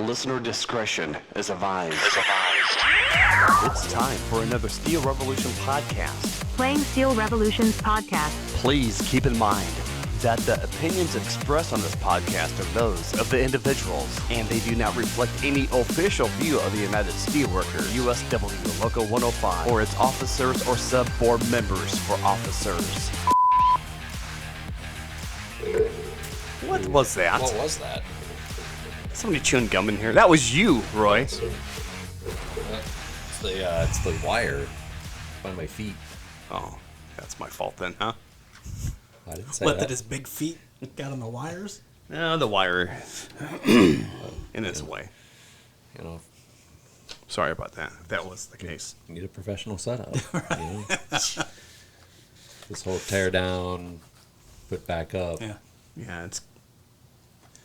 Listener discretion is advised. It's time for another Steel Revolution podcast. Playing Steel Revolution's podcast. Please keep in mind that the opinions expressed on this podcast are those of the individuals, and they do not reflect any official view of the United Steelworkers, USW Local 105, or its officers or sub-board members for officers. What was that? What was that? Somebody chewing gum in here. That was you, Roy. It's the wire by my feet. Oh, that's my fault then, huh? I didn't say What, that. that his big feet got on the wires? No, the wire in its way. You know, Sorry about that. If that was the case. you need a professional setup. You know? This whole tear down, put back up. Yeah. Yeah, it's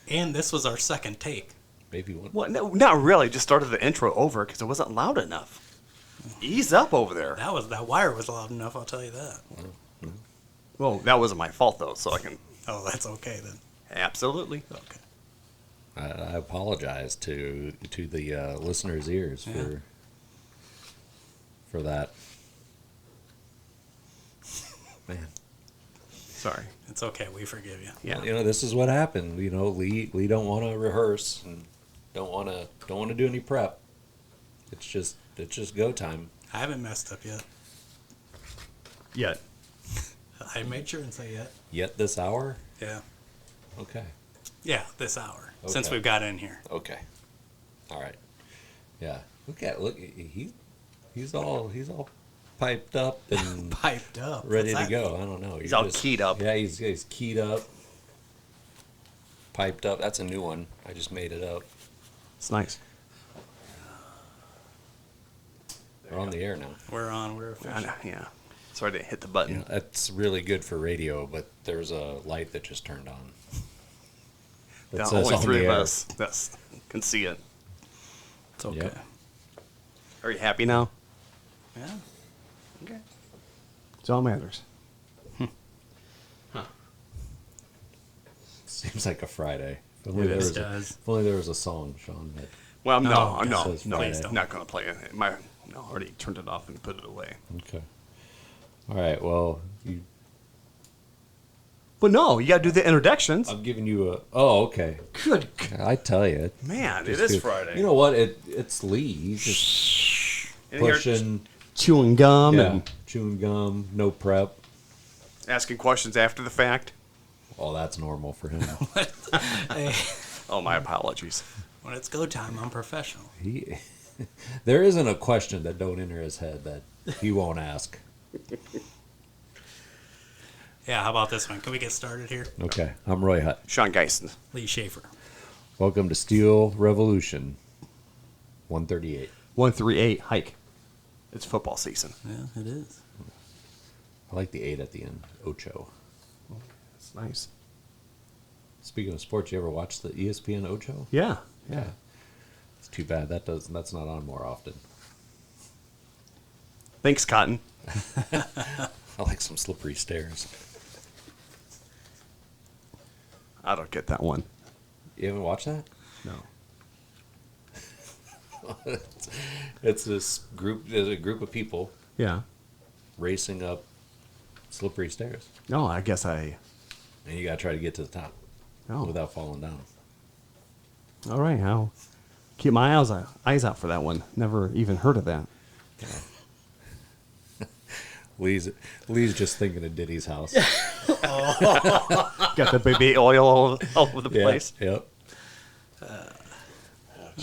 And this was our second take. Maybe one. well, no, not really. Just started the intro over because it wasn't loud enough. Ease up over there. That wire was loud enough, I'll tell you that. Well, that wasn't my fault though, so I can Oh, that's okay then. absolutely. Okay. I apologize to the listeners' ears Yeah. for that. Man. Sorry. It's okay. We forgive you. Yeah. You know, this is what happened. You know, Lee don't want to rehearse and don't want to do any prep. It's just go time. I haven't messed up yet. Yet. I made sure and say yet. Yet this hour? Yeah. Okay. Yeah, this hour. Since Okay. we've got in here. Okay. All right. Yeah. Look. He's all piped up and Piped up. ready What's to that go. mean? I don't know. He's all keyed up. Yeah, he's keyed up. Piped up. That's a new one. I just made it up. It's nice. We're on the air now. We're on. We're I official. know, yeah. Sorry to hit the button. You know, that's really good for radio, but there's a light that just turned on. That The says only on three the of air. us that can see it. It's okay. Yep. Are you happy now? Yeah. Okay. It's all matters. Seems like a Friday. If It is. Does. If only there was a song, Sean. That, Well, No, no, God, says no, Friday. I'm not going to play it. I already turned it off and put it away. okay. All right. Well, But no, you got to do the introductions. I'm giving you a. Oh, okay. Good I tell you, man, it just is good. Friday. You know what? It's Lee. He's just In here pushing. chewing gum Yeah, and chewing gum. No prep. asking questions after the fact. Oh, that's normal for him. Hey, Oh, my apologies. when it's go time, I'm professional. He, there isn't a question that don't enter his head that he won't ask. Yeah, how about this one? Can we get started here? Okay, I'm Roy Hutt. Sean Geisen. Lee Schaefer. Welcome to Steel Revolution 138. 138 hike. It's football season. Yeah, it is. I like the 8 at the end. Ocho. It's nice. Speaking of sports, you ever watch the ESPN Ocho? Yeah. Yeah. It's too bad that's not on more often. Thanks, Cotton. I like some slippery stairs. I don't get that one. You haven't watched that? No. It's this group. There's a group of people Yeah. racing up slippery stairs, No, I guess I. and you gotta try to get to the top Oh. without falling down. All right. I'll keep my eyes out for that one. Never even heard of that. Lee's just thinking of Diddy's house. Got the baby oil all over the Yeah, place. Yep.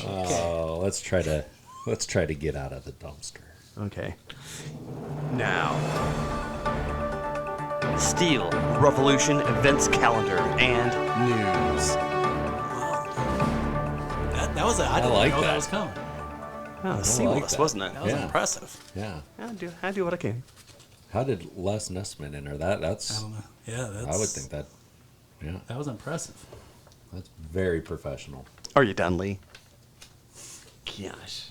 Oh, let's try to get out of the dumpster. Okay. Now, Steel Revolution events calendar and news. That was I didn't like know that. that was coming. Oh, like seamless, that. wasn't it? That was Yeah. impressive. Yeah. I do what I can. How did Les Nessman enter that? I That's don't know. Yeah, that's. I would think that. Yeah, that was impressive. that's very professional. Are you done, Lee? Gosh.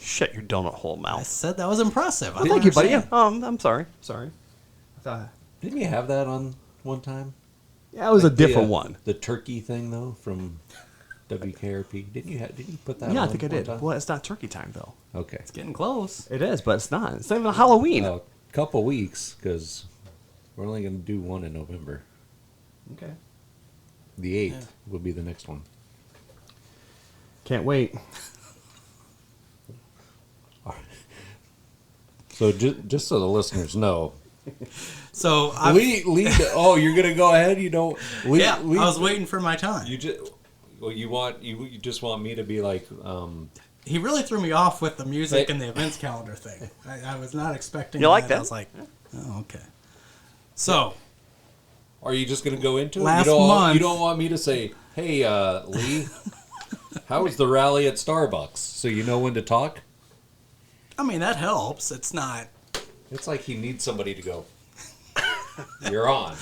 Shut your donut hole I mouth. said that was impressive. I Thank don't you, buddy. understand. I'm sorry. Sorry. I thought. Didn't you have that on one time? Yeah, it was a Like different the, one. The turkey thing though from WKRP. Didn't you put that? Yeah, I on think I one did. time? Well, it's not turkey time though. Okay. It's getting close. It is, but it's not. It's not even Halloween. A couple weeks because we're only going to do one in November. Okay. The 8th Yeah. will be the next one. Can't wait. So just so the listeners know, So Lee. Oh, you're going to go ahead. You don't. Lee, I was waiting for my time. You just. Well, you just want me to be like. He really threw me off with the music Hey. and the events calendar thing. I was not expecting. You like that? I was like, oh, okay. So Are you just going to go into it? Last You month- don't want me to say, "Hey, Lee, how was the rally at Starbucks?" So you know when to talk. I mean that helps. It's not. It's like he needs somebody to go. You're on.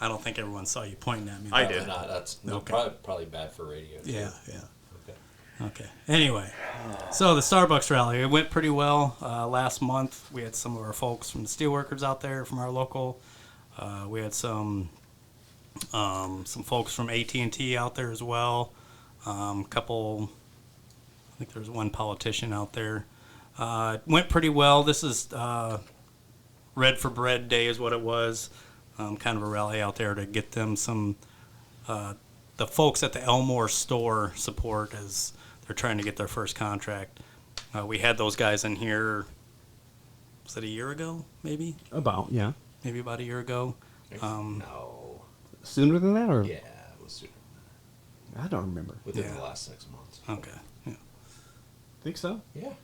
I don't think everyone saw you pointing at me. I but- did. That's Okay. probably bad for radio. too. Yeah, yeah. Okay. Okay. Anyway, so the Starbucks rally, it went pretty well. Last month, we had some of our folks from the steelworkers out there from our local. We had some folks from AT&T out there as well. Couple, I think there was one politician out there. It went pretty well. This is Red for Bread Day is what it was. Kind of a rally out there to get them some the folks at the Elmore store support as they're trying to get their first contract. We had those guys in here, was it a year ago, maybe? About, yeah. Maybe about a year ago. No. Sooner than that, or? Yeah, it was sooner. I don't remember. Within Yeah. the last 6 months. Okay. Yeah. Think so? Yeah.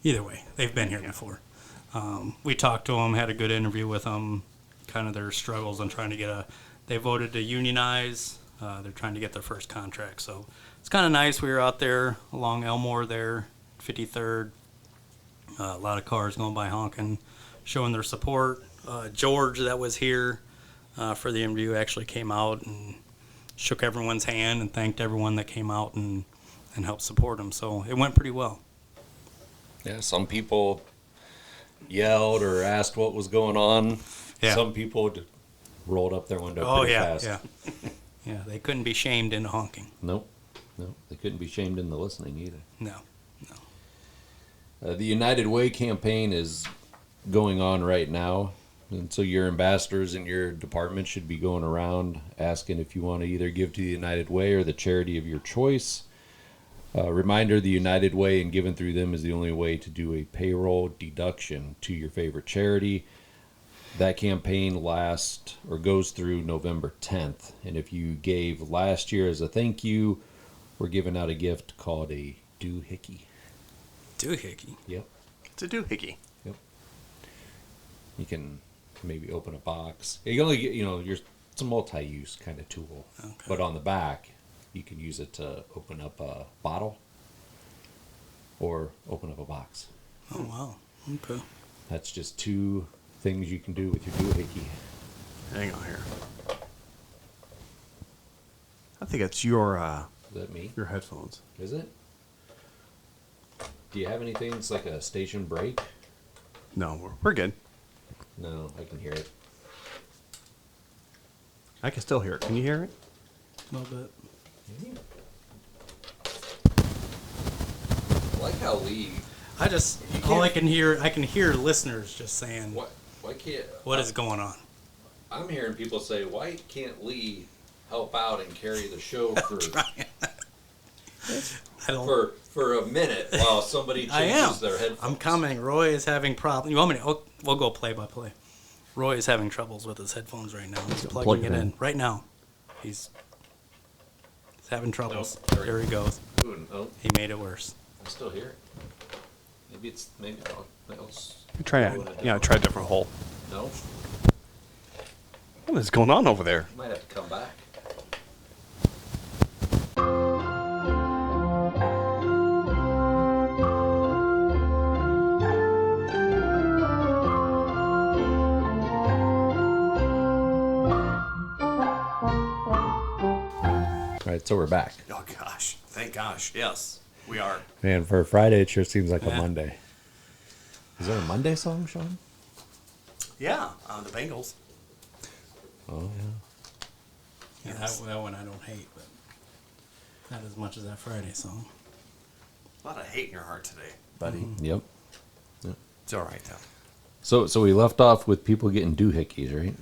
Either way, they've been here before. We talked to them, had a good interview with them, kind of their struggles on trying to get they voted to unionize. They're trying to get their first contract. So it's kind of nice. We were out there along Elmore there, 53rd. A lot of cars going by honking, showing their support. George, that was here for the interview, actually came out and shook everyone's hand and thanked everyone that came out and helped support him. So it went pretty well. Yeah, some people yelled or asked what was going on. Yeah. Some people rolled up their window Oh, pretty yeah, fast. yeah. Yeah, they couldn't be shamed into honking. Nope. They couldn't be shamed into listening either. No. The United Way campaign is going on right now. And so your ambassadors in your department should be going around asking if you want to either give to the United Way or the charity of your choice. Reminder, the United Way and giving through them is the only way to do a payroll deduction to your favorite charity. That campaign goes through November 10th. And if you gave last year as a thank you, we're giving out a gift called a doohickey. Doohickey. Yep. It's a doohickey. You can maybe open a box. You only get, it's a multi-use kind of tool. Okay. But on the back, you can use it to open up a bottle or open up a box. Oh, wow. Okay. That's just 2 things you can do with your doohickey. Hang on here. I think it's your Is that me? your headphones. Is it? Do you have anything that's like a station break? No, we're good. No, I can hear it. I can still hear it. Can you hear it? A little bit. I like how Lee. I can hear listeners just saying, Why can't? what is going on? I'm hearing people say, why can't Lee help out and carry the show for I don't. for a minute while somebody I am. changes their headphones? I'm coming. Roy is having problems. You want me to? We'll go play by play. Roy is having troubles with his headphones right now. He's plugging plug it it in in. right now. He's having troubles. Oh, there There he goes. Ooh, no, He made it worse. I still hear it. Maybe I'll Try a different hole. No, What is going on over there? you might have to come back. All right, so we're back. Oh gosh, thank gosh. Yes, we are. Man, for a Friday, it sure seems like Yeah. a Monday. Is there a Monday song, Sean? Yeah, the Bengals. Oh, yeah. Yeah, that one I don't hate, but Not as much as that Friday song. A lot of hate in your heart today, buddy. Yep. It's all right, though. So we left off with people getting doohickeys, right?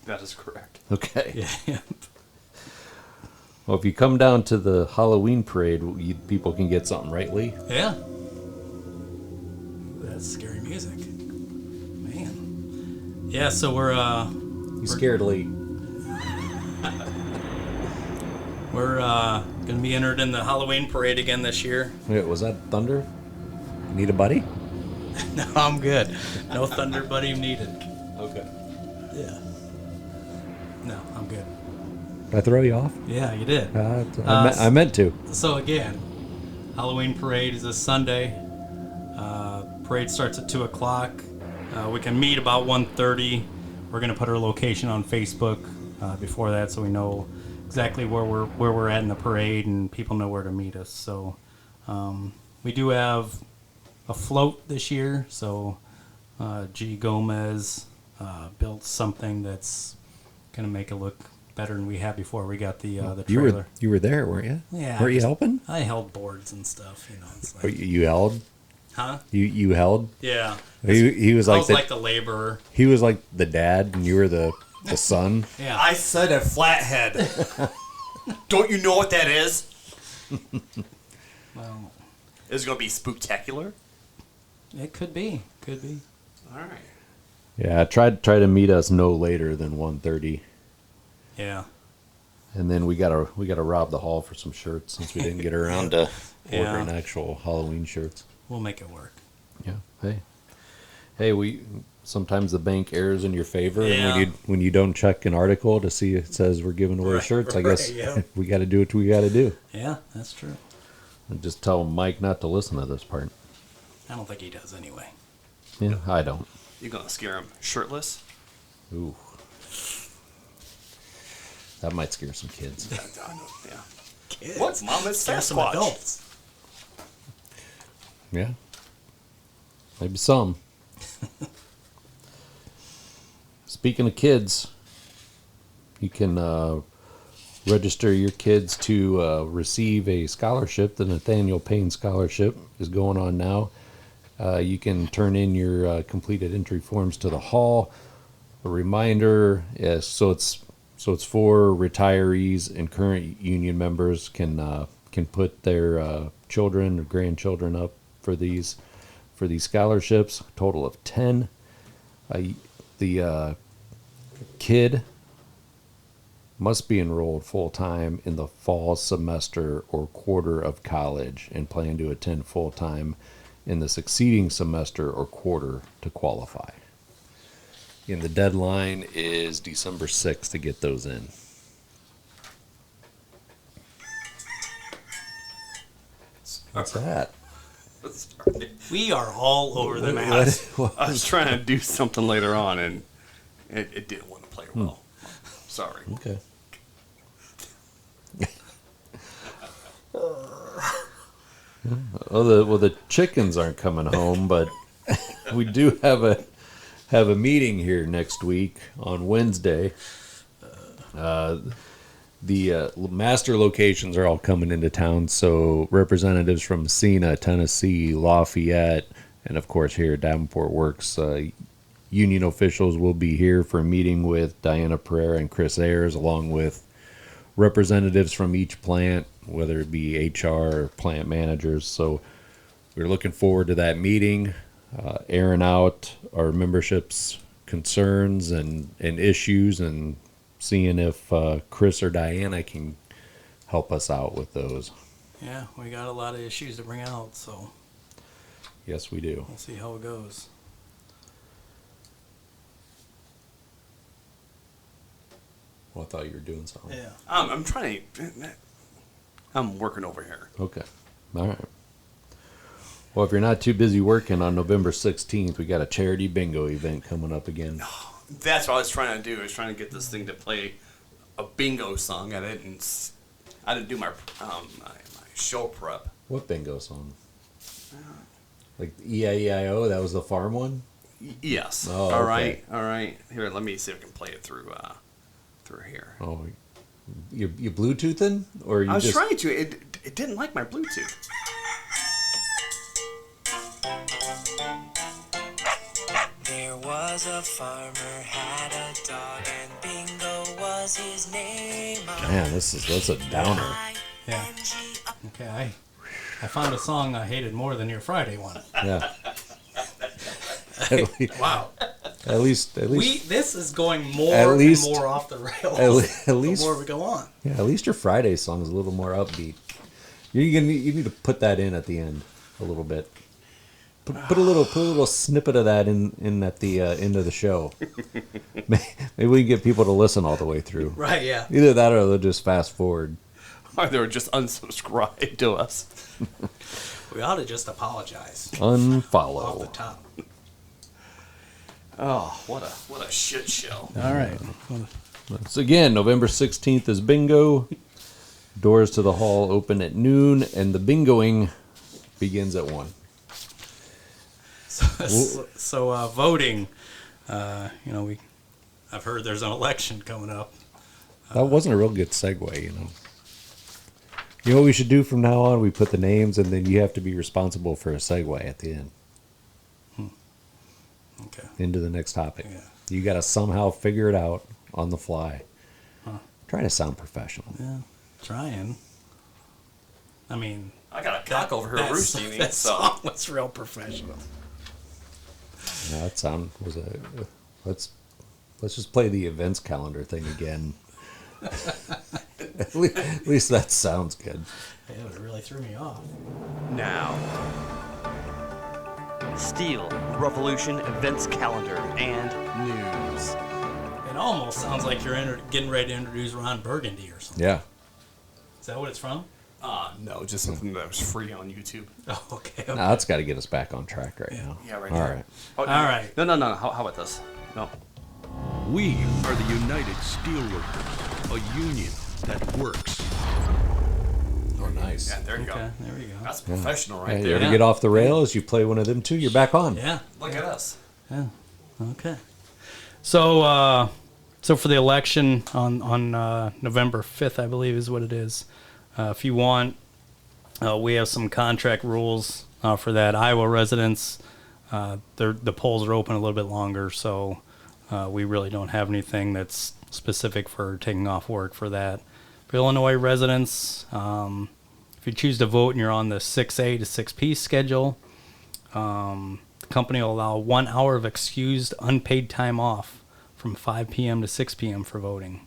That is correct. Okay. Yeah. Well, if you come down to the Halloween parade, people can get something, right, Lee? Yeah. That's scary music. Man. Yeah, so we're You scared Lee. we're gonna be entered in the Halloween parade again this year. Wait, was that Thunder? Need a buddy? No, I'm good. No Thunder Buddy needed. Okay. Yeah. No, I'm good. Did I throw you off? Yeah, you did. I meant to. So again, Halloween parade is this Sunday. Parade starts at 2 o'clock. We can meet about 1:30. We're gonna put our location on Facebook before that, so we know exactly where we're at in the parade, and people know where to meet us. So we do have a float this year. So G. Gomez built something that's gonna make it look better than we had before. We got the trailer. You were there, weren't you? Yeah, Were you helping? I held boards and stuff. It's Or like, you held? huh? You held? Yeah. He was I like was the like the laborer. he was like the dad, and you were the son. Yeah. I said a flathead. Don't you know what that is? Well, Is it going to be spooktacular? it could be. Could be. All right. Yeah, try to meet us no later than 1:30, Yeah. and then we gotta rob the hall for some shirts since we didn't get around to Yeah. ordering actual Halloween shirts. We'll make it work. Yeah. Hey, we sometimes the bank errs in your favor, Yeah. and when you don't check an article to see it says we're giving away shirts, I guess yeah. we got to do what we got to do. Yeah, that's true. And just tell Mike not to listen to this part. I don't think he does anyway. Yeah, I don't. You going to scare him shirtless? Ooh, that might scare some kids. Yeah. Kids. What, Mom? It's Scare some Sasquatch. adults. Yeah, maybe some. Speaking of kids, you can register your kids to receive a scholarship. The Nathaniel Payne Scholarship is going on now. You can turn in your completed entry forms to the hall. A reminder, so it's for retirees and current union members can put their children or grandchildren up for these scholarships. A total of 10. The kid must be enrolled full-time in the fall semester or quarter of college and plan to attend full-time in the succeeding semester or quarter to qualify. And the deadline is December 6th to get those in. What's that? We are all over the map. I was trying to do something later on, and it didn't want to play well. Sorry. Okay. Well, the chickens aren't coming home, but we do have a meeting here next week on Wednesday. The master locations are all coming into town, so representatives from Messina, Tennessee, Lafayette, and of course here at Davenport Works, union officials will be here for a meeting with Diana Pereira and Chris Ayers, along with representatives from each plant, whether it be HR or plant managers. So we're looking forward to that meeting, airing out our membership's concerns and issues, and seeing if Chris or Diana can help us out with those. Yeah, we got a lot of issues to bring out, so Yes, we do. we'll see how it goes. Well, I thought you were doing something. Yeah. I'm trying to. I'm working over here. Okay. All right. Well, if you're not too busy working, on November 16th, we got a charity bingo event coming up again. That's what I was trying to do. I was trying to get this thing to play a bingo song. I didn't do my show prep. What bingo song? Like E-I-E-I-O? That was the farm one? Yes. Oh, All okay. right. All right. Here, let me see if I can play it through here. Oh, You Bluetoothing, or you I was just trying to. It didn't like my Bluetooth. There was a farmer, had a dog, and Bingo was his name. man? That's a downer. Yeah. Okay, I found a song I hated more than your Friday one. Yeah. Wow. At least This is going more At least- and more off the rails. at least the more we go on. yeah, at least your Friday song is a little more upbeat. You need to put that in at the end a little bit. Put a little snippet of that in at the end of the show. Maybe we can get people to listen all the way through. Right, yeah. Either that or they'll just fast forward. Or they were just unsubscribed to us. We ought to just apologize off the Unfollow. top. Oh, what a shit show. All right. So again, November 16th is bingo. Doors to the hall open at noon, and the bingoing begins at 1. So voting, I've heard there's an election coming up. That wasn't a real good segue, you know. You know what we should do from now on? We put the names, and then you have to be responsible for a segue at the end Okay. into the next topic. Yeah. You got to somehow figure it out on the fly. Try to sound professional. Yeah. Trying. I mean, I got a cock over here that roosting. that So song was real professional. Yeah, that sound was a. Let's just play the events calendar thing again. at least that sounds good. Yeah, it really threw me off. Now, Steel Revolution events calendar and news. It almost sounds like you're getting ready to introduce Ron Burgundy or something. Yeah. Is that what it's from? no, just something that was free on YouTube. Oh, okay. Now that's got to get us back on track right now. Yeah, right All there. right. Oh, All right. No. How about this? No. We are the United Steelworkers, a union that works. Oh, nice. Yeah, there you Okay, go. there we go. That's professional right Yeah, you there. ever get off the rails? You play one of them too. You're back on. Yeah. Look at us. Yeah. Okay. So, so for the election on November 5th, I believe is what it is. If you want, we have some contract rules for that. Iowa residents, the polls are open a little bit longer, so we really don't have anything that's specific for taking off work for that. For Illinois residents, if you choose to vote and you're on the 6A to 6P schedule, the company will allow 1 hour of excused unpaid time off from 5 p.m. to 6 p.m. for voting.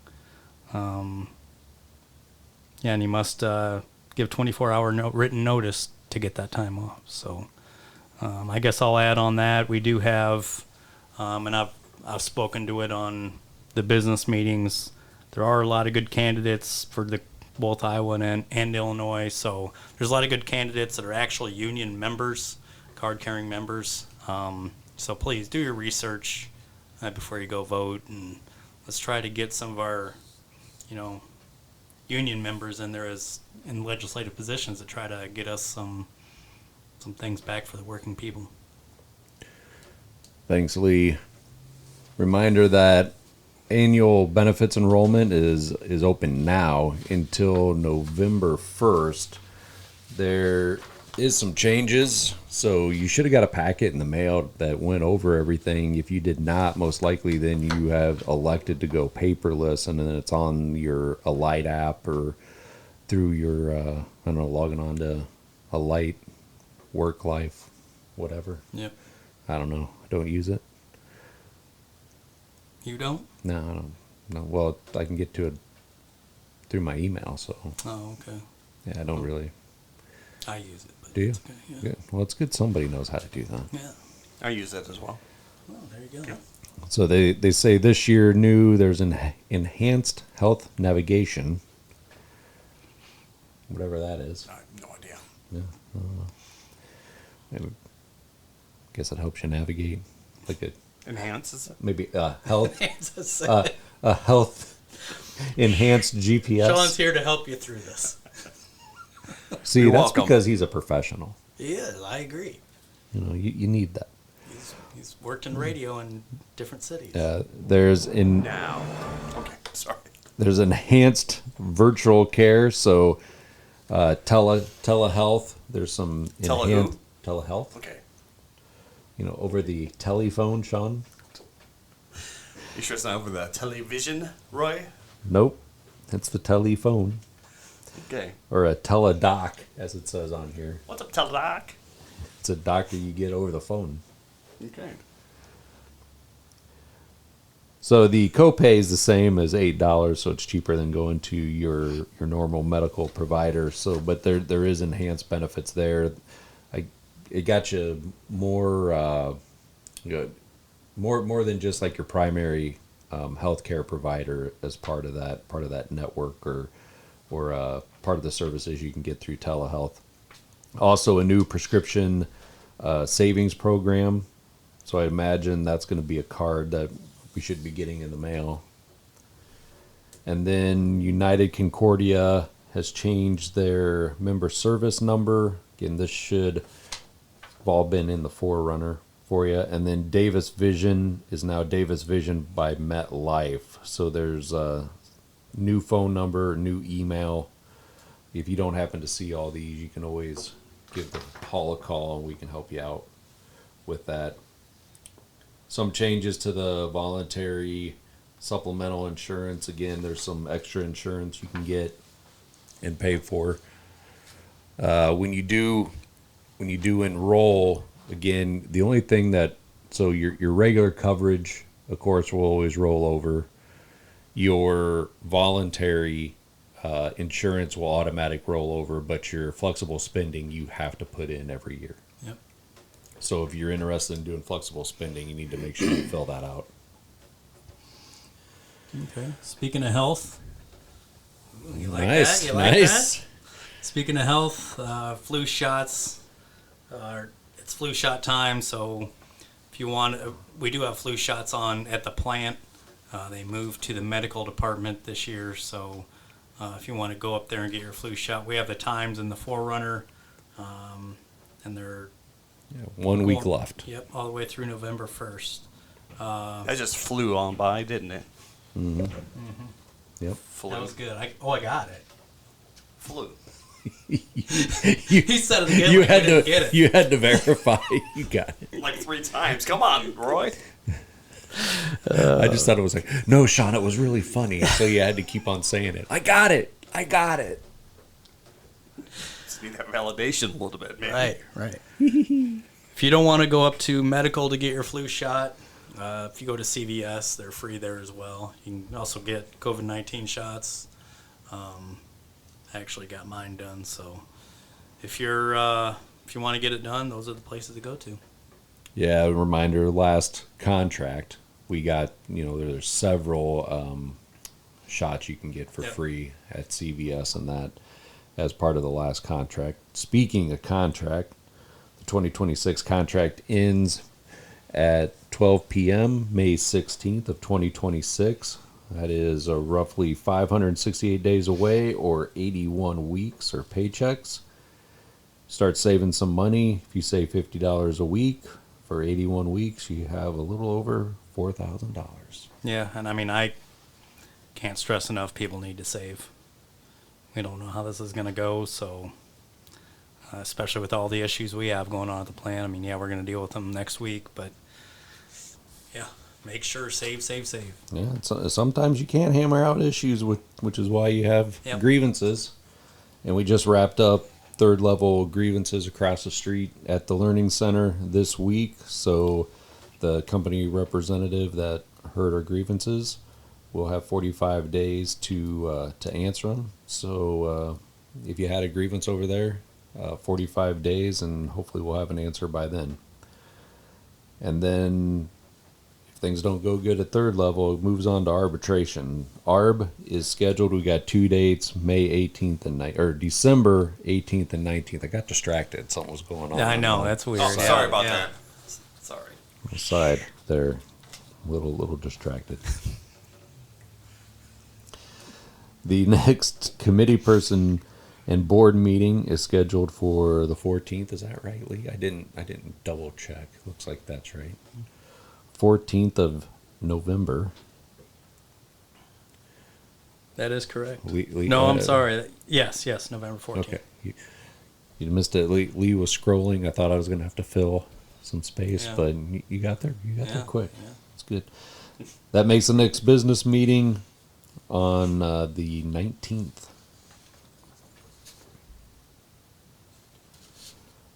Yeah, and you must give 24-hour written notice to get that time off. So I guess I'll add on that. We do have, and I've spoken to it on the business meetings. There are a lot of good candidates for both Iowa and Illinois. So there's a lot of good candidates that are actual union members, card-carrying members. So please do your research before you go vote, and let's try to get some of our, union members in there in legislative positions to try to get us some things back for the working people. Thanks, Lee. Reminder that annual benefits enrollment is open now until November 1st. There is some changes, so you should have got a packet in the mail that went over everything. If you did not, most likely then you have elected to go paperless, and then it's on your Alight app or through your logging on to Alight, Work Life, whatever. Yep. I don't know. I don't use it. You don't? No, I don't. No, well, I can get to it through my email, so Oh, okay. yeah, I don't really. I use it. But Do you? it's okay, yeah. Good. Well, it's good somebody knows how to do that. I use that as well. Well, there you go. So they say this year new there's an enhanced health navigation, whatever that is. I have no idea. I guess it helps you navigate, like a Enhances it. maybe health Sean's a health enhanced GPS. here to help you through this. See, You're that's welcome. because he's a professional. He is. I agree. You need that. He's worked in radio in different cities. There's in Now. Okay, sorry. There's enhanced virtual care, so telehealth. There's some Tele who? telehealth. Okay. Over the telephone, Sean. You sure it's not over the television, Roy? Nope, it's the telephone, Okay. or a teledoc, as it says on here. What's up, teledoc? It's a doctor you get over the phone. Okay. So the copay is the same as $8, so it's cheaper than going to your normal medical provider. So, but there is enhanced benefits there. It got you more, more than just like your primary healthcare provider as part of that network or part of the services you can get through telehealth. Also, a new prescription savings program. So I imagine that's going to be a card that we should be getting in the mail. And then United Concordia has changed their member service number. Again, this should have all been in the Forerunner for you. And then Davis Vision is now Davis Vision by MetLife. So there's a new phone number, new email. If you don't happen to see all these, you can always give the Paul a call and we can help you out with that. Some changes to the voluntary supplemental insurance. Again, there's some extra insurance you can get and pay for. When you do enroll, again, the only thing so your regular coverage, of course, will always roll over. Your voluntary insurance will automatic roll over, but your flexible spending you have to put in every year. Yep. So if you're interested in doing flexible spending, you need to make sure you fill that out. Okay. Speaking of health, you like Nice, that? You like nice. that? Speaking of health, flu shots. It's flu shot time, so if you want, we do have flu shots on at the plant. They moved to the medical department this year, so if you want to go up there and get your flu shot, we have the times in the Forerunner, and they're 1 week left. Yep, all the way through November 1st. That just flew on by, didn't it? Yep. Flew. That was good. I got it. Flew. He said it again. You like had we didn't to get it. you had to verify you got it. Like 3 times. Come on, Roy. I just thought it was like, no, Sean, it was really funny. So you had to keep on saying it. I got it. Just need that validation a little bit, man. Right. If you don't want to go up to medical to get your flu shot, if you go to CVS, they're free there as well. You can also get COVID-19 shots. I actually got mine done, so if you want to get it done, those are the places to go to. Yeah, a reminder, last contract, we got, there's several shots you can get for free at CVS and that as part of the last contract. Speaking of contract, the 2026 contract ends at 12 p.m. May 16th of 2026. That is roughly 568 days away, or 81 weeks or paychecks. Start saving some money. If you save $50 a week for 81 weeks, you have a little over $4,000. Yeah, and I can't stress enough, people need to save. We don't know how this is going to go, so especially with all the issues we have going on at the plant. We're going to deal with them next week, but yeah, make sure save. Yeah, sometimes you can't hammer out issues, which is why you have grievances. And we just wrapped up third level grievances across the street at the Learning Center this week. So the company representative that heard our grievances will have 45 days to answer them. So if you had a grievance over there, 45 days, and hopefully we'll have an answer by then. And then if things don't go good at third level, it moves on to arbitration. ARB is scheduled. We got 2 dates, May 18th and December 18th and 19th. I got distracted. Something was going on. Yeah, I know. That's weird. Oh, sorry about that. Sorry. Side there, little distracted. The next committee person and board meeting is scheduled for the 14th. Is that right, Lee? I didn't double check. Looks like that's right. 14th of November. That is correct. Lee, No, I'm sorry. Yes, November 14th. Okay. You missed it. Lee was scrolling. I thought I was going to have to fill some space, Yeah. but you got there. You got there Yeah, quick. yeah. It's good. That makes the next business meeting on the 19th.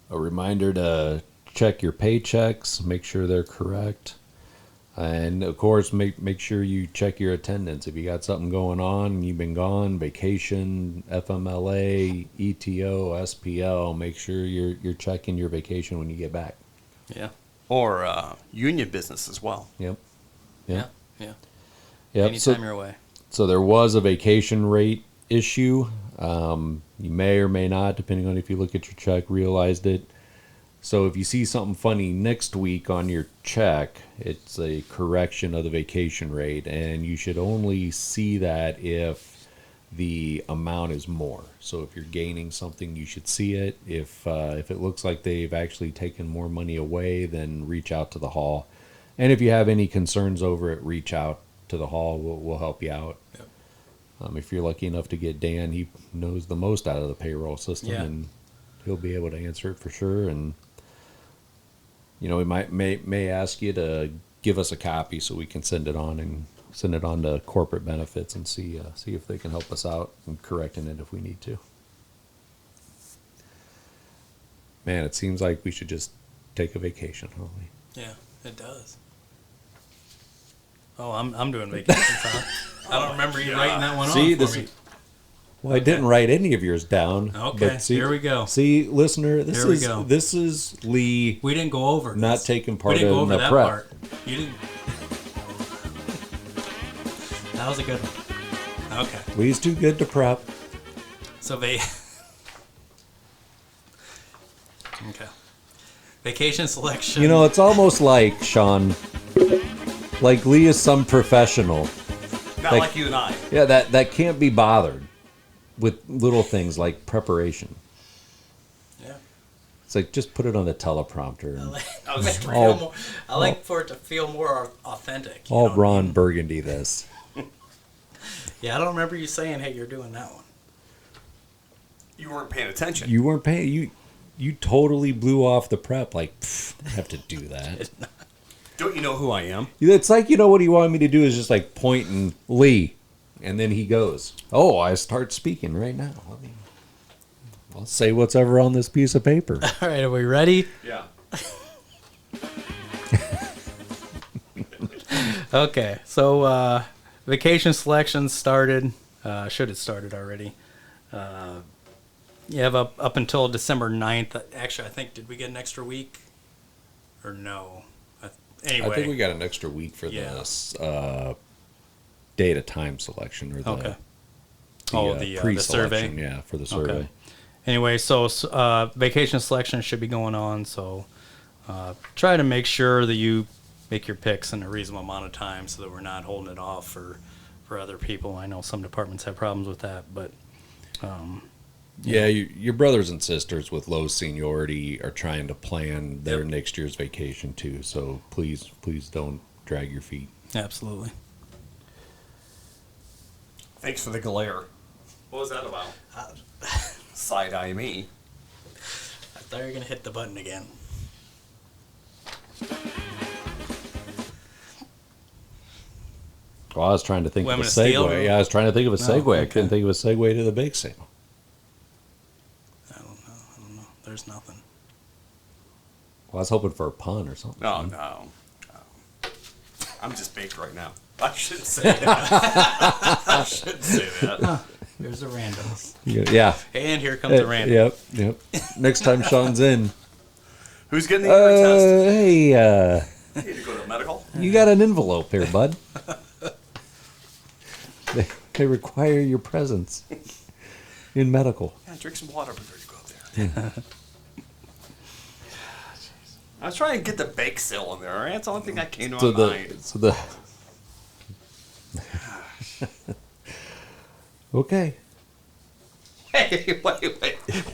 A reminder to check your paychecks, make sure they're correct. And of course, make sure you check your attendance. If you got something going on, you've been gone, vacation, FMLA, ETO, SPL, make sure you're checking your vacation when you get back. Yeah. Or union business as well. Yep. Yeah. Yep. Anytime you're away. So there was a vacation rate issue. You may or may not, depending on if you look at your check, realized it. So if you see something funny next week on your check, it's a correction of the vacation rate, and you should only see that if the amount is more. So if you're gaining something, you should see it. If it looks like they've actually taken more money away, then reach out to the hall. And if you have any concerns over it, reach out to the hall. We'll help you out. Yep. If you're lucky enough to get Dan, he knows the most out of the payroll system, Yeah. and he'll be able to answer it for sure. And he may ask you to give us a copy so we can send it on to corporate benefits and see if they can help us out in correcting it if we need to. Man, it seems like we should just take a vacation, huh? Yeah, it does. Oh, I'm doing vacation time. I don't remember you writing that one See, off this for me. Well, I didn't write any of yours down. Okay, but see, here we go. See, listener, Here we go. this is Lee. We didn't go over Not this. taking part we didn't in go over the that prep. part. You didn't. That was a good one. Okay. Lee's too good to prep. So Okay. Vacation selection. You know, it's almost like, Sean, like Lee is some professional. Not Like- like you and I. Yeah, that can't be bothered with little things like preparation. Yeah. It's like, just put it on the teleprompter. I And like, all- I like for it to feel more authentic. you all know what I Ron mean? Burgundy this. Yeah, I don't remember you saying, "Hey, you're doing that one." You weren't paying attention. You weren't paying. You totally blew off the prep. Like, I have to do that. Don't you know who I am? It's like, what he wanted me to do is just like point and Lee. And then he goes, oh, I start speaking right now. I'll say what's ever on this piece of paper. All right, are we ready? Yeah. Okay, so vacation selection started. Should have started already. You have up until December 9th. Actually, I think, did we get an extra week? Or no? Anyway. I think we got an extra week for Yeah. this date of time selection. Or the, Okay. the The pre-selection. survey? Yeah, for the survey. Okay. Anyway, so vacation selection should be going on. So try to make sure that you make your picks in a reasonable amount of time so that we're not holding it off for other people. I know some departments have problems with that, but Yeah, your brothers and sisters with low seniority are trying to plan their Yep. next year's vacation too. So please don't drag your feet. absolutely. Thanks for the glare. What was that about? Side eye me. I thought you were going to hit the button again. Well, I was trying to think Women of a of Steel? segue. Yeah, I was trying to think of a segue. I okay. couldn't think of a segue to the bake sale. I don't know. There's nothing. Well, I was hoping for a pun or something. Oh, no. I'm just baked right now. I shouldn't say that. I shouldn't say that. There's a randos. Yeah. And here comes a random. Yep. Next time Sean's in. Who's getting the urine test? Hey, You need to go to medical. you got an envelope here, bud. They require your presence in medical. Yeah, drink some water before you go up there. I was trying to get the bake sale in there. All right? That's the only thing that came to my mind. Okay. Hey,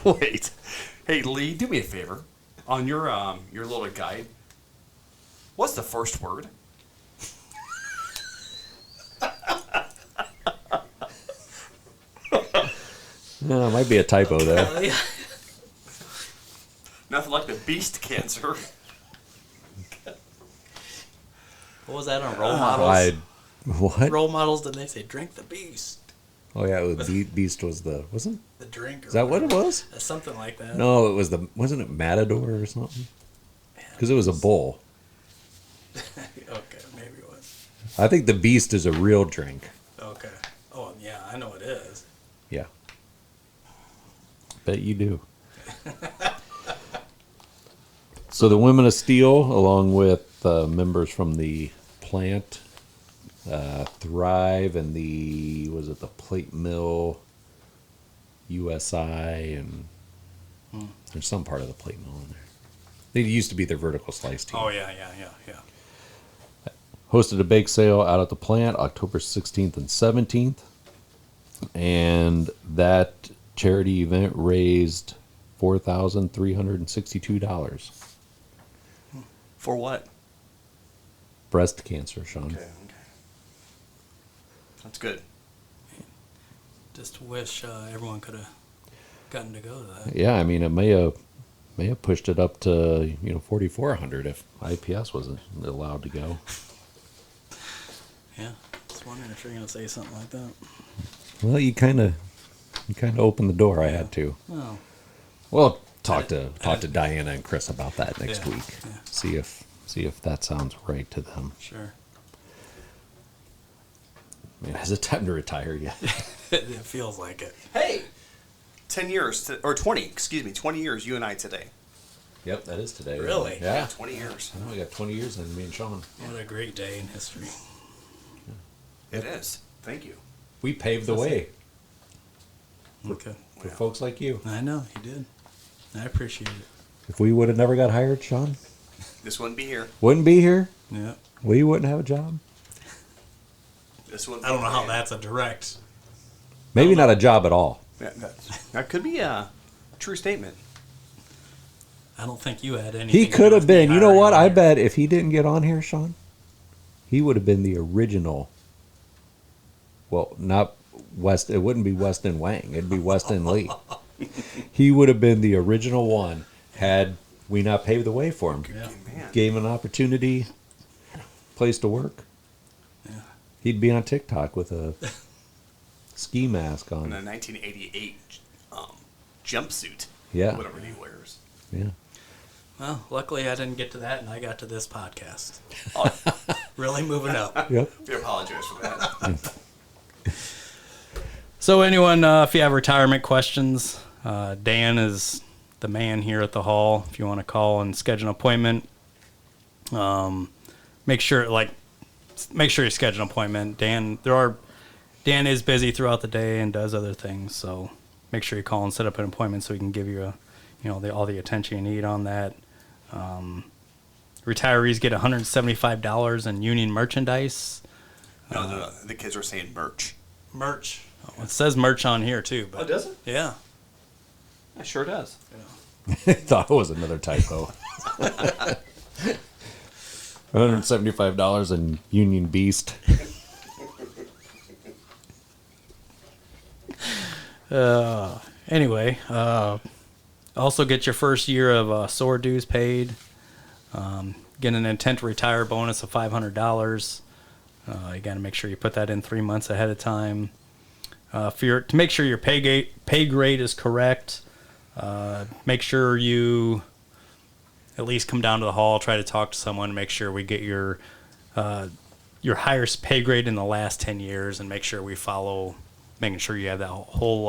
wait. Hey, Lee, do me a favor. On your little guide, what's the first word? No, it might be a typo there. Nothing like the beast cancer. What was that on role models? What? Role models, did they say drink the beast? Oh yeah, it was Beast was wasn't? The drink. Or Is that what it was? Something like that. No, it was wasn't it Matador or something? Because it was a bull. Okay, maybe it was. I think the Beast is a real drink. Okay. Oh, yeah, I know it is. Yeah. Bet you do. So the Women of Steel, along with members from the plant, Thrive, and the Plate Mill, USI, and there's some part of the Plate Mill in there. They used to be their vertical slice team. Oh, yeah. Hosted a bake sale out at the plant October 16th and 17th. And that charity event raised $4,362. For what? Breast cancer, Sean. Okay. That's good. Just wish everyone could have gotten to go to that. Yeah, I mean, it may have pushed it up to 4,400 if IPS wasn't allowed to go. Yeah. Just wondering if you're going to say something like that. Well, you kind of opened the door. I had to. Oh. Well, talk to Diana and Chris about that next Yeah, week. yeah. See if that sounds right to them. Sure. I mean, has it time to retire yet? It feels like it. Hey, 10 years, or 20 years, you and I today. Yep, that is today. Really? Yeah. 20 years. I know we got 20 years in me and Sean. What a great day in history. It is. Thank you. We paved the way Okay. for folks like you. I know, you did. I appreciate it. If we would have never got hired, Sean, This wouldn't be here. wouldn't be here. Yeah. We wouldn't have a job. This wouldn't I don't know how here. that's a direct. Maybe not a job at all. Yeah, that could be a true statement. I don't think you had anything. He to do could have with me been. You know what? hiring I you. bet if he didn't get on here, Sean, he would have been the original. Well, not West. It wouldn't be Weston Wang. It'd be Weston Lee. He would have been the original one had we not paved the way for him. Yeah. Man. Gave him an opportunity, place to work. Yeah. He'd be on TikTok with a ski mask In a on. 1988 jumpsuit. Yeah. Whatever he wears. Yeah. Well, luckily I didn't get to that, and I got to this podcast. Oh, Really moving up. Yep. we apologize for that. So, anyone, if you have retirement questions, Dan is the man here at the hall. If you want to call and schedule an appointment, make sure you schedule an appointment. Dan is busy throughout the day and does other things, so make sure you call and set up an appointment so we can give you all the attention you need on that. Retirees get $175 in union merchandise. No, the kids were saying merch. Merch. Oh, it says merch on here too. But does it? yeah. It sure does. I thought it was another typo. $175 in Union Beast. Anyway, also get your first year of SOAR dues paid. Get an intent to retire bonus of $500. You got to make sure you put that in 3 months ahead of time. To make sure your pay grade is correct, make sure you at least come down to the hall, try to talk to someone, make sure we get your highest pay grade in the last 10 years, and make sure we follow, making sure you have that whole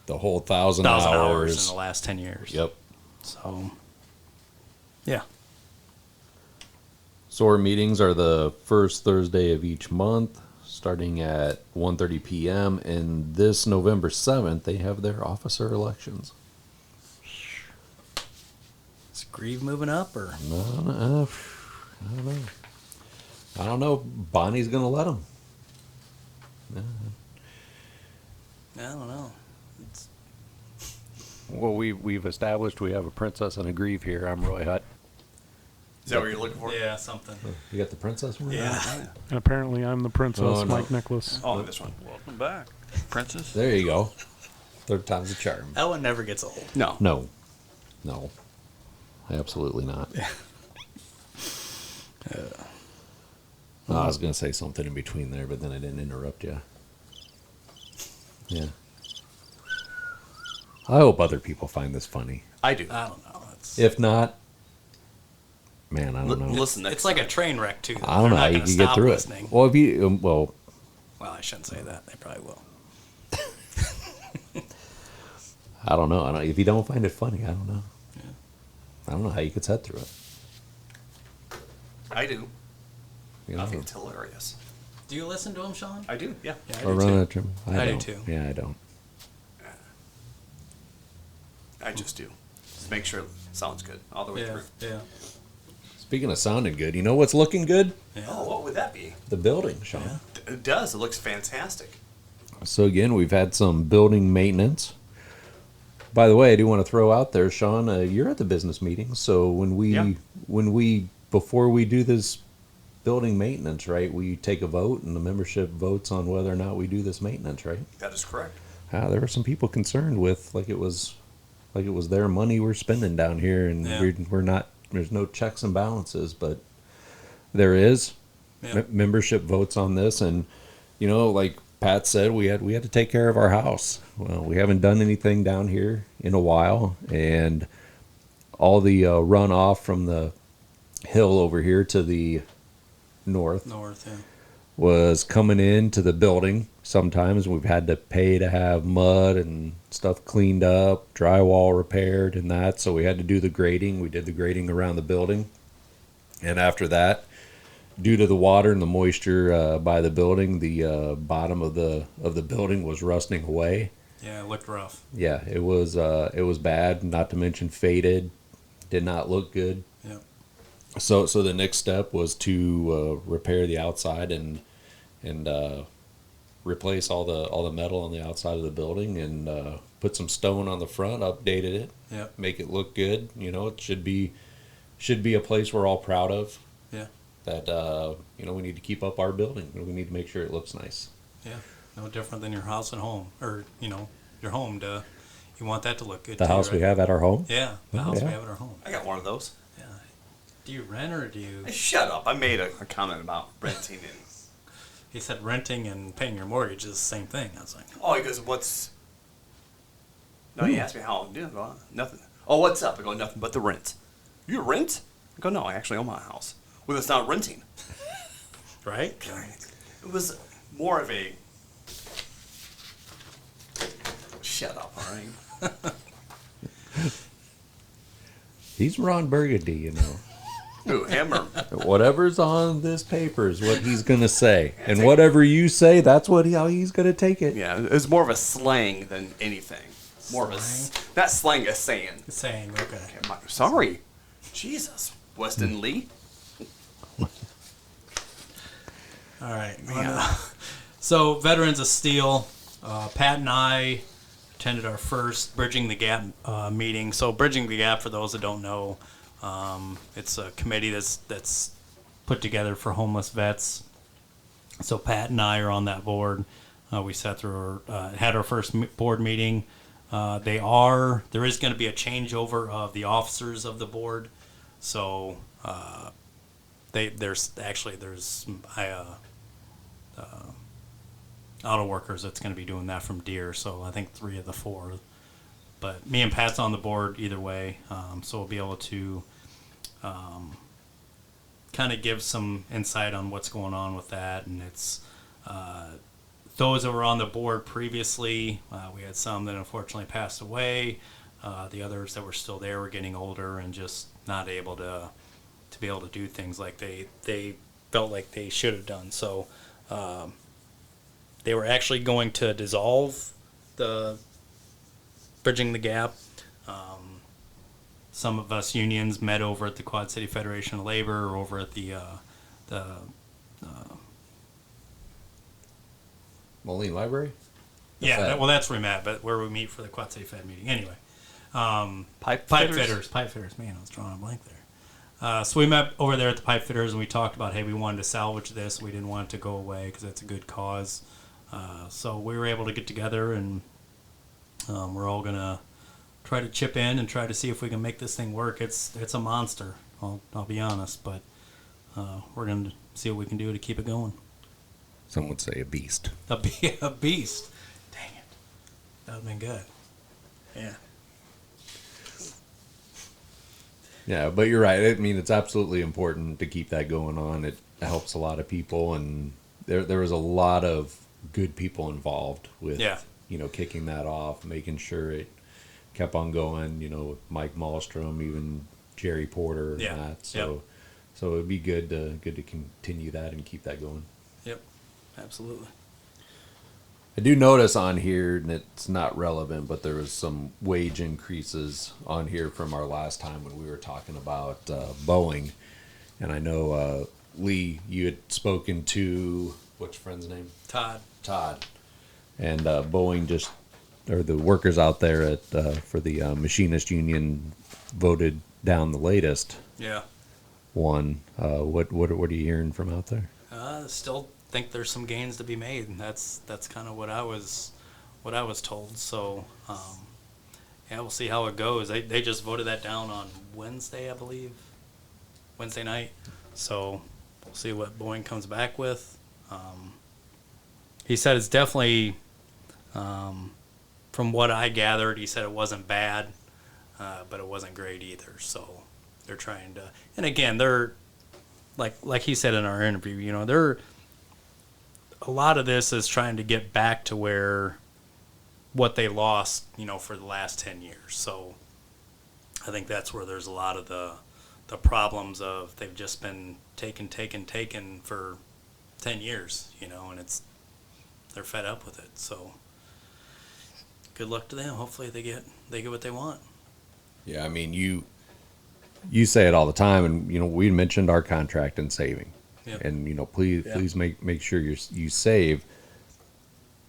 The whole 1,000 1,000 hours hours. in the last 10 years. Yep. So, yeah. SOAR meetings are the first Thursday of each month, starting at 1:30 p.m. And this November 7th, they have their officer elections. Is Grieve moving up, or? I don't know. Bonnie's going to let them. I don't know. Well, we've established we have a princess and a grieve here. I'm Roy Hutt. Is that what you're looking for? Yeah, something. You got the princess one? Yeah. And apparently I'm the princess, Oh, no. Mike Nicholas. Oh, this one. Welcome back, princess. There you go. Third time's a charm. That one never gets old. No. No. Absolutely not. I was going to say something in between there, but then I didn't interrupt you. Yeah. I hope other people find this funny. I do. I don't know. If not, man, I don't know. Listen, next It's like a time. train wreck too. I don't know how you can get through listening. it. Well, if you, Well, I shouldn't say that. They probably will. I don't know. If you don't find it funny, I don't know. I don't know how you could sit through it. I do. You know? I think it's hilarious. Do you listen to him, Sean? I do. Yeah. Yeah, I Or do run too. a trim. I do don't. too. Yeah, I don't. I just do. Just make sure it sounds good all the way Yeah, through. yeah. Speaking of sounding good, you know what's looking good? Oh, what would that be? The building, Sean. It does. It looks fantastic. So again, we've had some building maintenance. By the way, I do want to throw out there, Sean, you're at the business meeting. So before we do this building maintenance, right, we take a vote and the membership votes on whether or not we do this maintenance, right? That is correct. There were some people concerned with like it was their money we're spending down here, and Yeah. we're not. There's no checks and balances, but there is. Yeah. Membership votes on this, and like Pat said, we had to take care of our house. Well, we haven't done anything down here in a while, and all the runoff from the hill over here to the north Yeah. was coming into the building. Sometimes we've had to pay to have mud and stuff cleaned up, drywall repaired and that. So we had to do the grading. We did the grading around the building. And after that, due to the water and the moisture by the building, the bottom of the building was rusting away. Yeah, it looked rough. Yeah, it was bad, not to mention faded. Did not look good. Yeah. So the next step was to repair the outside and replace all the metal on the outside of the building and put some stone on the front, updated it, Yep. make it look good. It should be a place we're all proud of. Yeah. That we need to keep up our building. We need to make sure it looks nice. Yeah. No different than your house and home, or your home. You want that to look good. The too, house right? we have at our home. Yeah, the Oh, house yeah. we have at our home. I got one of those. Yeah. Do you rent or do you? Hey, shut up. I made a comment about renting and. He said renting and paying your mortgage is the same thing. I was like, Oh, he goes, what's. No, he asked me how I'm doing. I go, nothing. Oh, what's up? I go, nothing but the rent. You rent? I go, no, I actually own my house. Well, it's not renting. right? It was more of a. Shut up, all right? He's Ron Burgundy, Ooh, hammer. Whatever's on this paper is what he's gonna say, and whatever you say, that's how he's gonna take it. Yeah, it was more of a slang than anything. More of a. Not slang, a saying. Saying, okay. Okay, sorry. Jesus. Weston Lee? All right. So, Veterans of Steel, Pat and I attended our first Bridging the Gap meeting. So, Bridging the Gap, for those that don't know, it's a committee that's put together for homeless vets. So, Pat and I are on that board. We sat through, had our first board meeting. There is going to be a changeover of the officers of the board. So, there's auto workers that's going to be doing that from Deere. So I think 3 of the 4, but me and Pat's on the board either way. So we'll be able to kind of give some insight on what's going on with that. And it's those that were on the board previously. We had some that unfortunately passed away. The others that were still there were getting older and just not able to be able to do things like they felt like they should have done. So they were actually going to dissolve the Bridging the Gap. Some of us unions met over at the Quad City Federation of Labor or over at the Moline Library. yeah, that's where we met, but where we meet for the Quad City Fed meeting. Anyway, Pipe Pipe fitters. Man, I was drawing a blank there. So we met over there at the pipe fitters and we talked about, hey, we wanted to salvage this. We didn't want it to go away because it's a good cause. So we were able to get together and We're all gonna try to chip in and try to see if we can make this thing work. It's a monster. I'll be honest, but we're gonna see what we can do to keep it going. Some would say a beast. A beast. Dang it. That would've been good. Yeah. Yeah, but you're right. I mean, it's absolutely important to keep that going on. It helps a lot of people, and there was a lot of good people involved with, kicking that off, making sure it kept on going. With Mike Malmstrom, even Jerry Porter, and that. So it'd be good to continue that and keep that going. Yep, absolutely. I do notice on here, and it's not relevant, but there was some wage increases on here from our last time when we were talking about Boeing. And I know, Lee, you had spoken to, what's your friend's name? Todd. And Boeing or the workers out there for the machinist union voted down the latest one. What are you hearing from out there? Still think there's some gains to be made, and that's kind of what I was told. So we'll see how it goes. They just voted that down on Wednesday, I believe, Wednesday night. So we'll see what Boeing comes back with. He said it's definitely, from what I gathered, he said it wasn't bad, but it wasn't great either. So they're trying to, and again, they're like he said in our interview, they're, a lot of this is trying to get back to what they lost, for the last 10 years. So I think that's where there's a lot of the problems of they've just been taken for 10 years, and they're fed up with it. So good luck to them. Hopefully they get what they want. Yeah, I mean, you say it all the time, and we mentioned our contract and saving. Yep. And please make sure you save.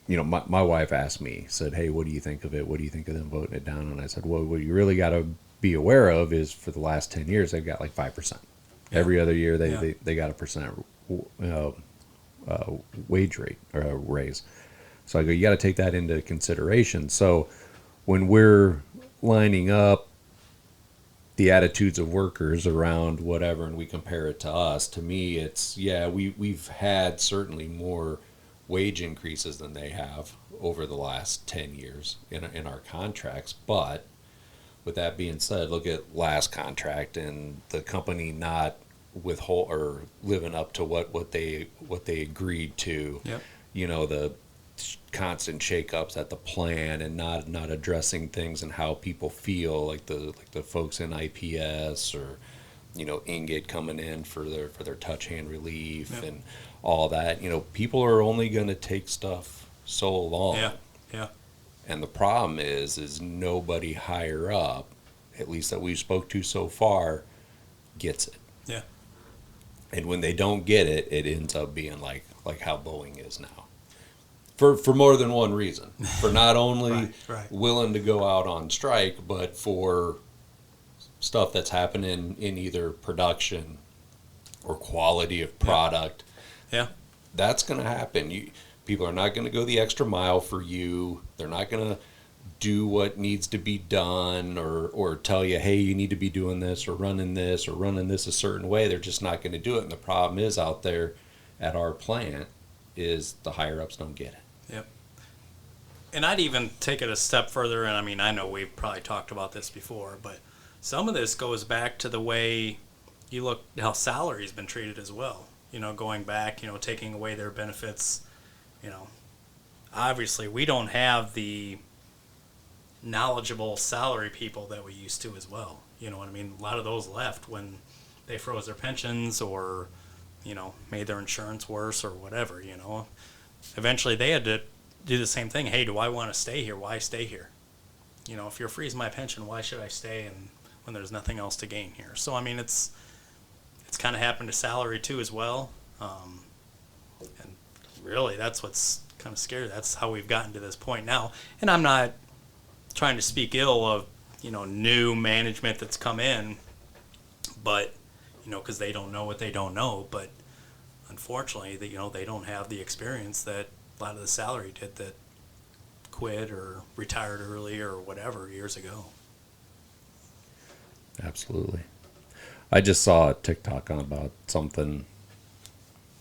My wife asked me, said, "Hey, what do you think of it? What do you think of them voting it down?" And I said, "Well, what you really got to be aware of is for the last 10 years they've got like 5%. Every other year they got a percent wage rate or a raise." So I go, you got to take that into consideration. So when we're lining up the attitudes of workers around whatever, and we compare it to us, to me, it's, we've had certainly more wage increases than they have over the last 10 years in our contracts. But with that being said, look at last contract and the company not withhold or living up to what they agreed to. Yep. The constant shakeups at the plant and not addressing things and how people feel, like the folks in IPS or Ingot coming in for their touch hand relief and all that. People are only going to take stuff so long. Yeah. And the problem is nobody higher up, at least that we spoke to so far, gets it. Yeah. And when they don't get it, it ends up being like how Boeing is now. For more than one reason. For not only right. willing to go out on strike, but for stuff that's happening in either production or quality of product. Yeah. That's going to happen. People are not going to go the extra mile for you. They're not going to do what needs to be done or tell you, hey, you need to be doing this or running this a certain way. They're just not going to do it. And the problem is out there at our plant is the higher ups don't get it. Yep. And I'd even take it a step further, and I mean, I know we've probably talked about this before, but some of this goes back to the way you look, how salary's been treated as well. Going back, taking away their benefits, obviously we don't have the knowledgeable salary people that we used to as well. You know what I mean? A lot of those left when they froze their pensions or, made their insurance worse or whatever, Eventually they had to do the same thing. Hey, do I want to stay here? Why stay here? If you're freezing my pension, why should I stay and when there's nothing else to gain here? So, I mean, it's kind of happened to salary too as well. And really, that's what's kind of scary. That's how we've gotten to this point now. And I'm not trying to speak ill of, new management that's come in, but, because they don't know what they don't know. But unfortunately, they don't have the experience that a lot of the salary did that quit or retired early or whatever years ago. Absolutely. I just saw a TikTok on about something,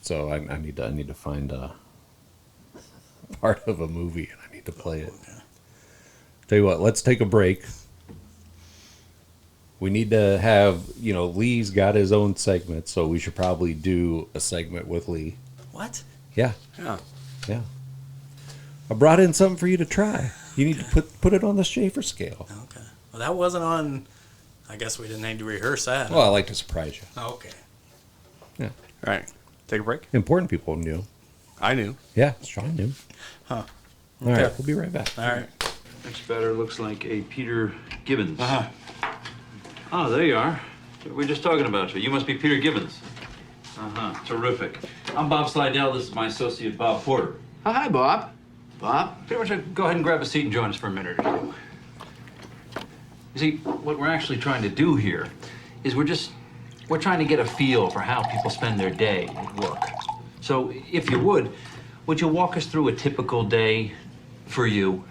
so I need to find a part of a movie and I need to play it. Okay. Tell you what, let's take a break. We need to have, Lee's got his own segment, so we should probably do a segment with Lee. What? Yeah, Yeah. yeah. I brought in something for you to try. You need to put it on the Schaefer scale. Okay. Well, that wasn't on. I guess we didn't need to rehearse that. Well, I like to surprise you. Okay. Yeah. All right. Take a break. Important people knew. I knew. Yeah, Sean knew. Huh. All right, we'll be right back. All right. Next batter looks like a Peter Gibbons. Oh, there you are. We were just talking about you. You must be Peter Gibbons. Terrific. I'm Bob Slidell. This is my associate, Bob Porter. Oh, hi, Bob. Bob? Pretty much, go ahead and grab a seat and join us for a minute or two. You see, what we're actually trying to do here is we're trying to get a feel for how people spend their day at work. So, if you would you walk us through a typical day for you?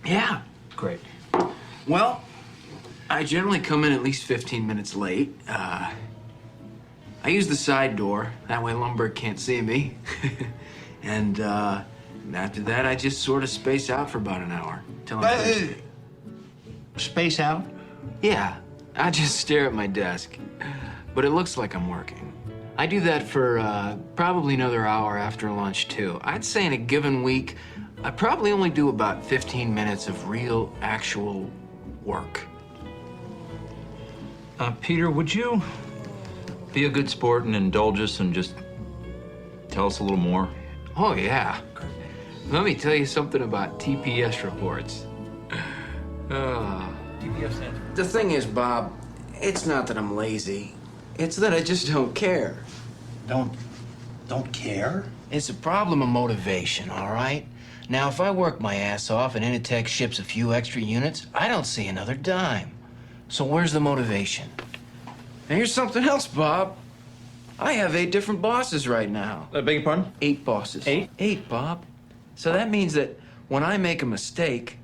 Yeah. Great. Well, I generally come in at least 15 minutes late. I use the side door. That way Lumberg can't see me. And after that, I just sort of space out for about an hour. Till I'm thirsty. Space out? Yeah. I just stare at my desk. But it looks like I'm working. I do that for probably another hour after lunch, too. I'd say in a given week, I probably only do about 15 minutes of real, actual work. Peter, would you be a good sport and indulge us and just tell us a little more? Oh, yeah. Let me tell you something about TPS reports. TPS stands for? The thing is, Bob, it's not that I'm lazy. It's that I just don't care. Don't care? It's a problem of motivation, all right? Now, if I work my ass off and Initech ships a few extra units, I don't see another dime. So where's the motivation? And here's something else, Bob. I have 8 different bosses right now. Beg your pardon? 8 bosses. 8? 8, Bob. So that means that when I make a mistake,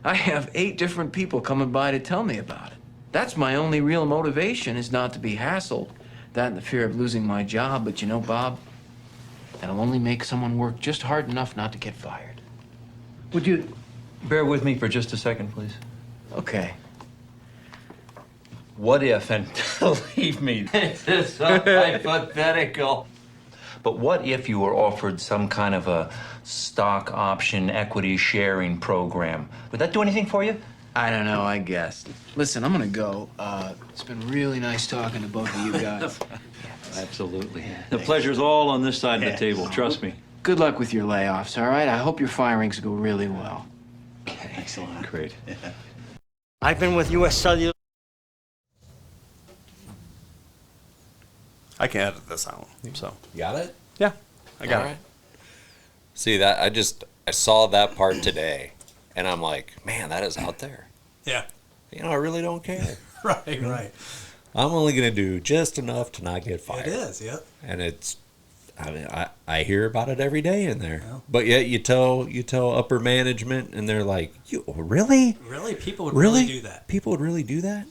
I have 8 different people coming by to tell me about it. That's my only real motivation, is not to be hassled. That and the fear of losing my job. But you know, Bob, that'll only make someone work just hard enough not to get fired. Would you bear with me for just a second, please? Okay. What if, and believe me, this is so hypothetical, but what if you were offered some kind of a stock option equity sharing program? Would that do anything for you? I don't know, I guess. Listen, I'm gonna go. It's been really nice talking to both of you guys. Absolutely. The pleasure's all on this side of the table, trust me. Good luck with your layoffs, all right? I hope your firings go really well. Excellent. Great. I've been with U.S. Cellular. I can edit this out. So You got it? yeah, I got All it. right. See that I saw that part today, and I'm like, man, that is out there. Yeah. I really don't care. Right. Right. I'm only gonna do just enough to not get fired. It is. Yep. And it's, I mean, I hear about it every day in there. Yeah. But yet you tell upper management, and they're like, "You really? Really, people would really do that. People would really do that?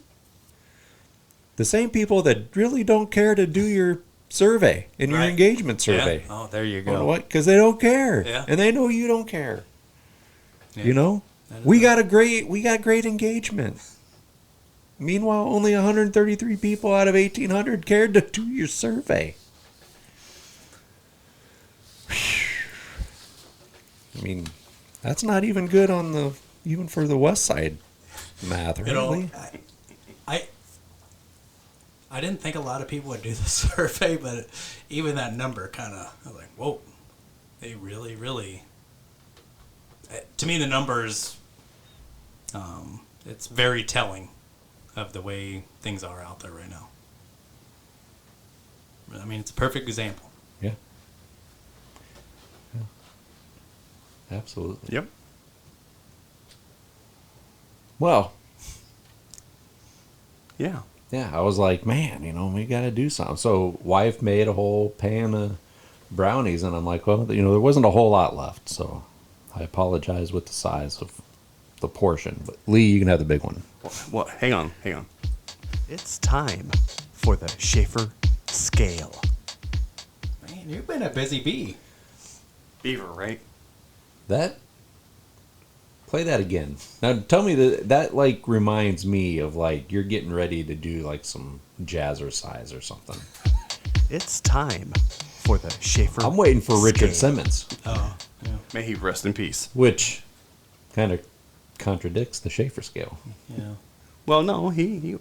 The same people that really don't care to do your survey and your Right. engagement survey. Yeah. Oh, there you You know go. what? Because they don't care, Yeah. and they know you don't care. Yeah. You know, That is we got great engagement. Meanwhile, only 133 people out of 1,800 cared to do your survey. I mean, that's not even good on even for the West Side math, You know, really. I didn't think a lot of people would do the survey, but even that number kind of, I was like, whoa, they really, really. To me, the numbers, it's very telling of the way things are out there right now. I mean, it's a perfect example. Yeah. Absolutely. Yep. Well, Yeah. yeah, I was like, man, we got to do something. So wife made a whole pan of brownies, and I'm like, well, there wasn't a whole lot left. So I apologize with the size of the portion, but Lee, you can have the big one. What? Hang on. It's time for the Schaefer scale. Man, you've been a busy bee. Beaver, right? Play that again. Now tell me that like reminds me of like you're getting ready to do like some jazzercise or something. It's time for the Schaefer. I'm waiting for Richard scale. Simmons. Oh, yeah. May he rest in peace. Which kind of contradicts the Schaefer scale. Yeah. Well, no, he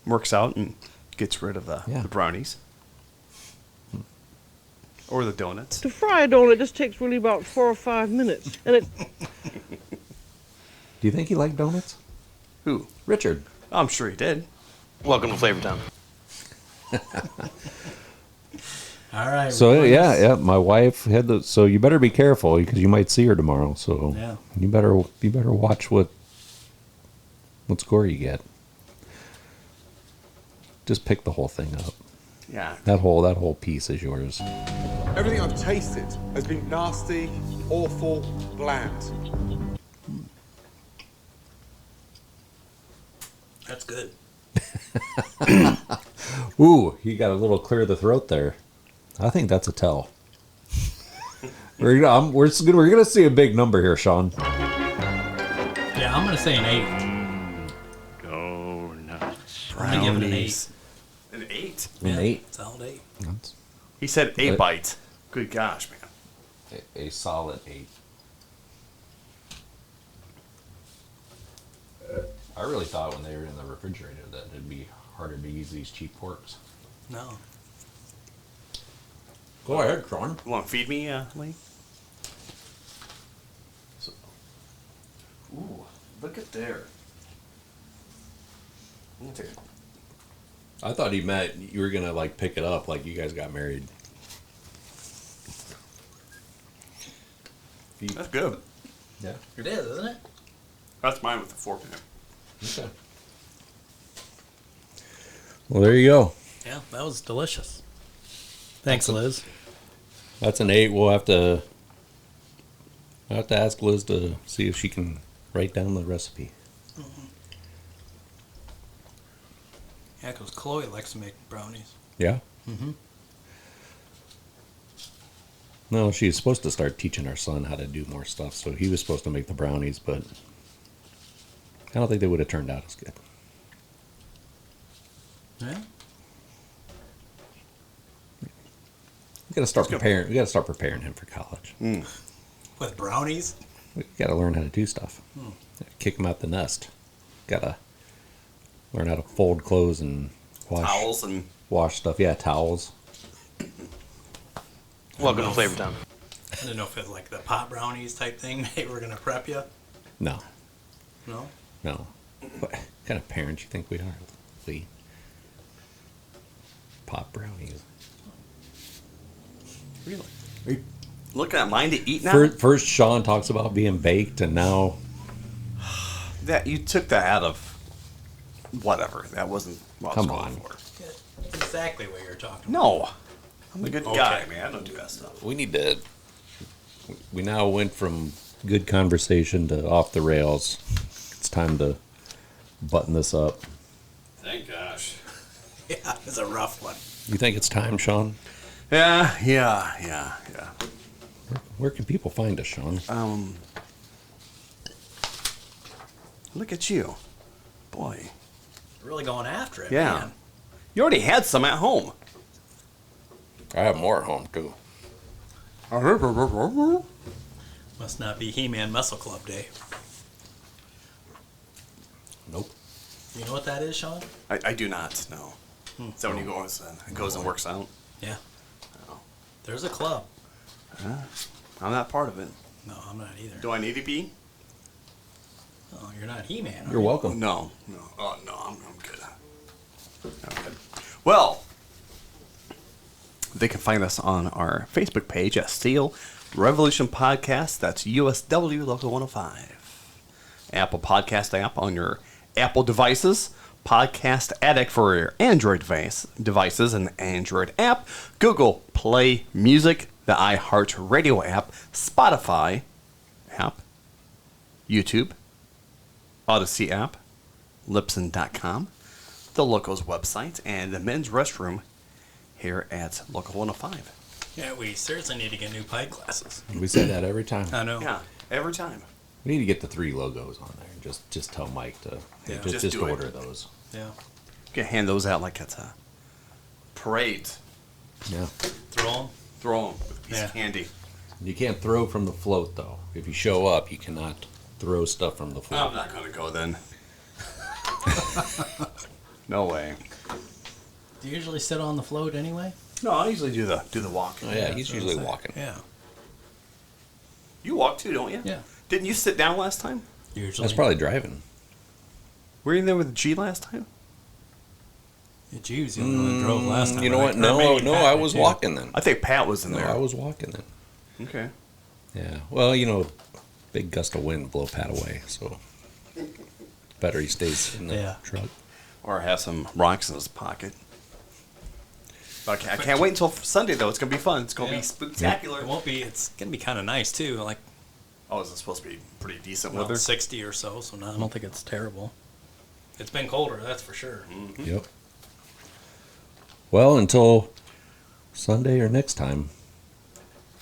works out and gets rid of the brownies. Or the donuts. To fry a donut just takes really about 4 or 5 minutes. And it. Do you think he liked donuts? Who? Richard. I'm sure he did. Welcome to Flavor Town. All right. So yeah, my wife had the. So you better be careful because you might see her tomorrow. So Yeah. you better watch what score you get. Just pick the whole thing up. Yeah. That whole piece is yours. Everything I've tasted has been nasty, awful, bland. That's good. Ooh, you got a little clear of the throat there. I think that's a tell. we're gonna see a big number here, Sean. Yeah, I'm gonna say an 8. Go nuts. I'm gonna give it an 8. An 8? An 8. Solid 8. He said 8 bites. Good gosh, man. A solid 8. I really thought when they were in the refrigerator that it'd be harder to use these cheap forks. No. Go ahead, Sean. You want to feed me, Lee? Ooh, look at there. I'm gonna take it. I thought he meant you were gonna like pick it up like you guys got married. That's good. Yeah. It is, isn't it? That's mine with the fork in it. Okay. Well, there you go. Yeah, that was delicious. Thanks, Liz. That's an 8. We'll have to ask Liz to see if she can write down the recipe. Yeah, because Chloe likes to make brownies. Yeah. Mm-hmm. No, she's supposed to start teaching our son how to do more stuff. So he was supposed to make the brownies, but I don't think they would have turned out as good. Yeah. We got to start preparing. We got to start preparing him for college. With brownies? We got to learn how to do stuff. Kick him out the nest. Got to learn how to fold clothes and Towels and wash stuff. Yeah, towels. Welcome to Flavor Town. I didn't know if it was like the pot brownies type thing. They were going to prep you. No. No? No. What kind of parents you think we are, Lee? Pot brownies. Really? Are you looking at mine to eat now? First, Sean talks about being baked, and now That you took that out of whatever. That wasn't what I was Come going on. for. That's exactly what you're talking No. I'm a good Okay. guy, man. I don't do that stuff. we need to. We now went from good conversation to off the rails. It's time to button this up. Thank gosh. Yeah, it's a rough one. You think it's time, Sean? Yeah. Where can people find us, Sean? Look at you. Boy. Really going after it, Yeah. man. You already had some at home. I have more at home too. Must not be He-Man Muscle Club Day. Nope. You know what that is, Sean? I do not, no. Is that when you goes and works out? Yeah. Oh. There's a club. I'm not part of it. No, I'm not either. Do I need to be? Oh, you're not He-Man. are You're you? welcome. No. Oh, no, I'm good. I'm good. Well, they can find us on our Facebook page at Steel Revolution Podcast. That's USW Local 105. Apple Podcast app on your Apple devices. Podcast Addict for your Android devices and the Android app. Google Play Music, the iHeartRadio app, Spotify, app, YouTube, Odyssey app, Libsyn.com, the Locals website, and the men's restroom here at Local 105. Yeah, we seriously need to get new pie glasses. We say that every time. I know. Yeah, every time. We need to get the 3 logos on there. Just tell Mike to just do it. order those. Yeah. You can hand those out like it's a parade. Yeah. Throw them with a piece of candy. You can't throw from the float though. If you show up, you cannot throw stuff from the float. I'm not going to go then. No way. Do you usually sit on the float anyway? No, I usually do the walk. Oh, yeah, he's usually walking. Yeah. You walk too, don't you? Yeah. Didn't you sit down last time? Usually. That's probably driving. Were you there with G last time? Yeah, G was the only one that drove last time. You know right? what? Or No, maybe no, Pat I did, was too. walking then. I think Pat was in No, there. I was walking then. Okay. Yeah. Well, you know, big gust of wind blow Pat away, so better he stays in the truck. Or have some rocks in his pocket. Okay, I can't wait until Sunday though. It's gonna be fun. It's gonna be spectacular. It won't be. It's gonna be kind of nice too. Like, oh, is it supposed to be pretty decent well, weather? 60 or so. So no, I don't think it's terrible. It's been colder, that's for sure. Mm-hmm. Yep. Well, until Sunday or next time,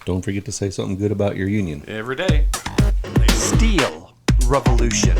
don't forget to say something good about your union. Every day. Steel Revolution.